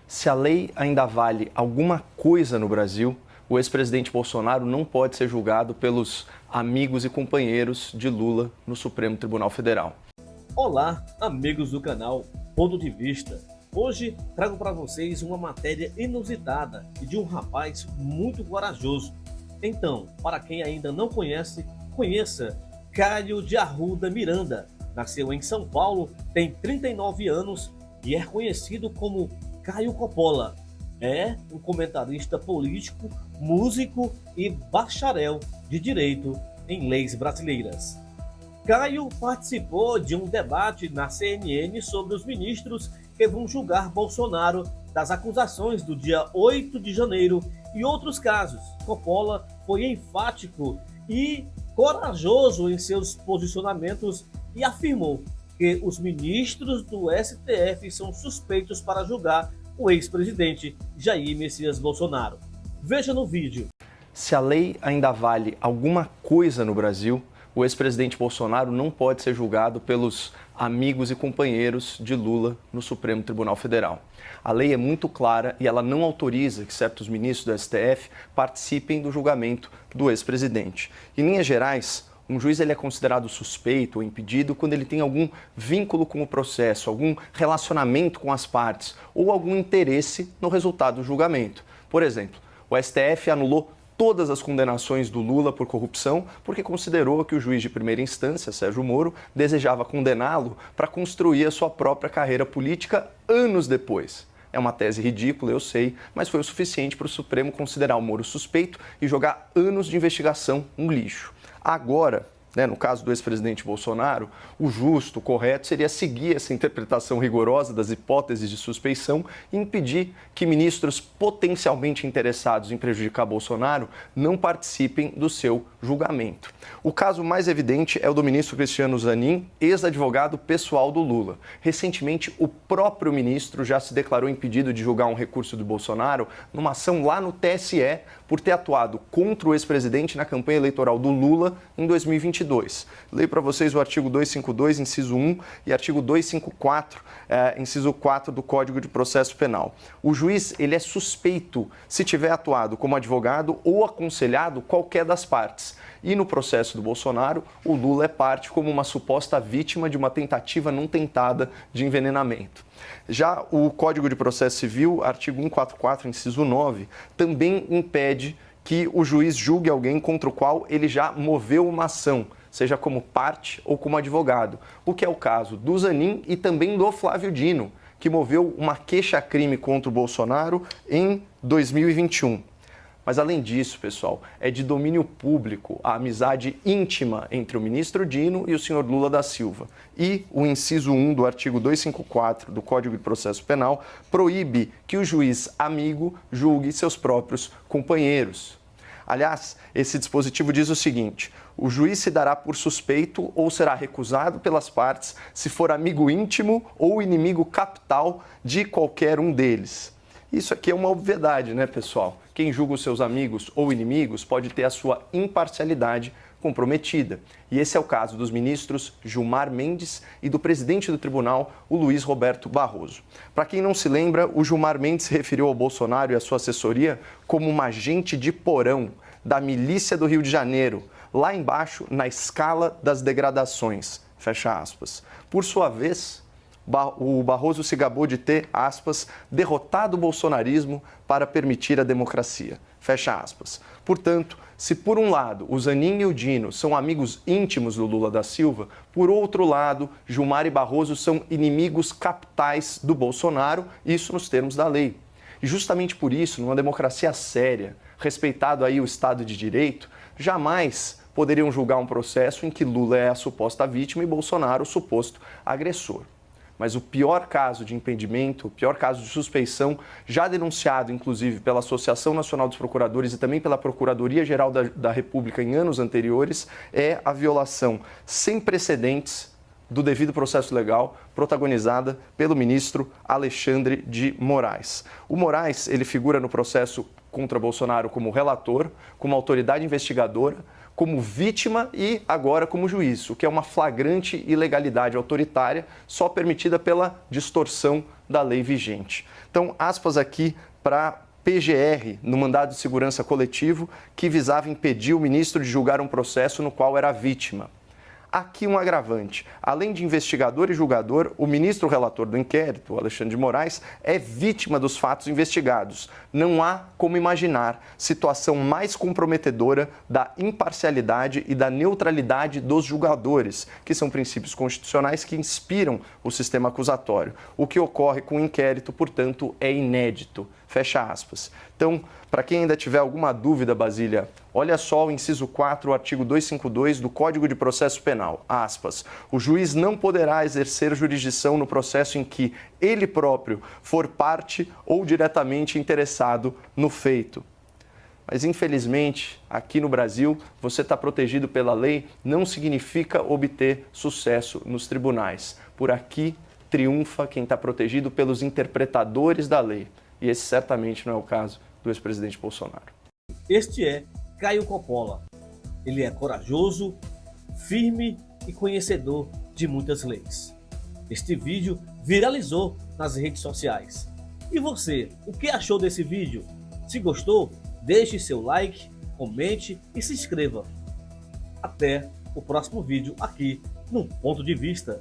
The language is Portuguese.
Se a lei ainda vale alguma coisa no Brasil, o ex-presidente Bolsonaro não pode ser julgado pelos amigos e companheiros de Lula no Supremo Tribunal Federal. Olá, amigos do canal Ponto de Vista. Hoje trago para vocês uma matéria inusitada e de um rapaz muito corajoso. Então, para quem ainda não conhece, conheça Caio de Arruda Miranda. Nasceu em São Paulo, tem 39 anos e é conhecido como Caio Coppola. É um comentarista político, músico e bacharel de Direito em Leis Brasileiras. Caio participou de um debate na CNN sobre os ministros que vão julgar Bolsonaro das acusações do dia 8 de janeiro e outros casos. Coppola foi enfático e corajoso em seus posicionamentos e afirmou que os ministros do STF são suspeitos para julgar o ex-presidente Jair Messias Bolsonaro. Veja no vídeo. Se a lei ainda vale alguma coisa no Brasil, o ex-presidente Bolsonaro não pode ser julgado pelos amigos e companheiros de Lula no Supremo Tribunal Federal. A lei é muito clara e ela não autoriza que certos ministros do STF participem do julgamento do ex-presidente. Em linhas gerais, um juiz ele é considerado suspeito ou impedido quando ele tem algum vínculo com o processo, algum relacionamento com as partes ou algum interesse no resultado do julgamento. Por exemplo, o STF anulou todas as condenações do Lula por corrupção porque considerou que o juiz de primeira instância, Sérgio Moro, desejava condená-lo para construir a sua própria carreira política anos depois. É uma tese ridícula, eu sei, mas foi o suficiente para o Supremo considerar o Moro suspeito e jogar anos de investigação no lixo. Agora, no caso do ex-presidente Bolsonaro, o justo, o correto seria seguir essa interpretação rigorosa das hipóteses de suspeição e impedir que ministros potencialmente interessados em prejudicar Bolsonaro não participem do seu julgamento. O caso mais evidente é o do ministro Cristiano Zanin, ex-advogado pessoal do Lula. Recentemente, o próprio ministro já se declarou impedido de julgar um recurso do Bolsonaro numa ação lá no TSE por ter atuado contra o ex-presidente na campanha eleitoral do Lula em 2022. Leio para vocês o artigo 252, inciso 1, e artigo 254, inciso 4 do Código de Processo Penal. O juiz ele é suspeito se tiver atuado como advogado ou aconselhado qualquer das partes. E no processo do Bolsonaro, o Lula é parte como uma suposta vítima de uma tentativa não tentada de envenenamento. Já o Código de Processo Civil, artigo 144, inciso 9, também impede que o juiz julgue alguém contra o qual ele já moveu uma ação, seja como parte ou como advogado, o que é o caso do Zanin e também do Flávio Dino, que moveu uma queixa-crime contra o Bolsonaro em 2021. Mas, além disso, pessoal, é de domínio público a amizade íntima entre o ministro Dino e o senhor Lula da Silva. E o inciso 1 do artigo 254 do Código de Processo Penal proíbe que o juiz amigo julgue seus próprios companheiros. Aliás, esse dispositivo diz o seguinte: o juiz se dará por suspeito ou será recusado pelas partes se for amigo íntimo ou inimigo capital de qualquer um deles. Isso aqui é uma obviedade, né, pessoal? Quem julga os seus amigos ou inimigos pode ter a sua imparcialidade comprometida. E esse é o caso dos ministros Gilmar Mendes e do presidente do tribunal, o Luiz Roberto Barroso. Para quem não se lembra, o Gilmar Mendes se referiu ao Bolsonaro e à sua assessoria como uma agente de porão da milícia do Rio de Janeiro, lá embaixo na escala das degradações, fecha aspas. Por sua vez, o Barroso se gabou de ter, aspas, derrotado o bolsonarismo para permitir a democracia, fecha aspas. Portanto, se por um lado o Zanin e o Dino são amigos íntimos do Lula da Silva, por outro lado, Gilmar e Barroso são inimigos capitais do Bolsonaro, isso nos termos da lei. E justamente por isso, numa democracia séria, respeitado aí o Estado de Direito, jamais poderiam julgar um processo em que Lula é a suposta vítima e Bolsonaro o suposto agressor. Mas o pior caso de impedimento, o pior caso de suspeição, já denunciado inclusive pela Associação Nacional dos Procuradores e também pela Procuradoria-Geral da República em anos anteriores, é a violação sem precedentes do devido processo legal protagonizada pelo ministro Alexandre de Moraes. O Moraes, ele figura no processo contra Bolsonaro como relator, como autoridade investigadora, como vítima e agora como juiz, o que é uma flagrante ilegalidade autoritária só permitida pela distorção da lei vigente. Então, aspas aqui para PGR, no mandado de segurança coletivo, que visava impedir o ministro de julgar um processo no qual era vítima. Aqui um agravante. Além de investigador e julgador, o ministro relator do inquérito, Alexandre de Moraes, é vítima dos fatos investigados. Não há como imaginar situação mais comprometedora da imparcialidade e da neutralidade dos julgadores, que são princípios constitucionais que inspiram o sistema acusatório. O que ocorre com o inquérito, portanto, é inédito. Fecha aspas. Então, para quem ainda tiver alguma dúvida, Basília, olha só o inciso 4, o artigo 252 do Código de Processo Penal. Aspas. O juiz não poderá exercer jurisdição no processo em que ele próprio for parte ou diretamente interessado no feito. Mas, infelizmente, aqui no Brasil, você está protegido pela lei não significa obter sucesso nos tribunais. Por aqui, triunfa quem está protegido pelos interpretadores da lei. E esse certamente não é o caso do ex-presidente Bolsonaro. Este é Caio Coppola. Ele é corajoso, firme e conhecedor de muitas leis. Este vídeo viralizou nas redes sociais. E você, o que achou desse vídeo? Se gostou, deixe seu like, comente e se inscreva. Até o próximo vídeo aqui no Ponto de Vista.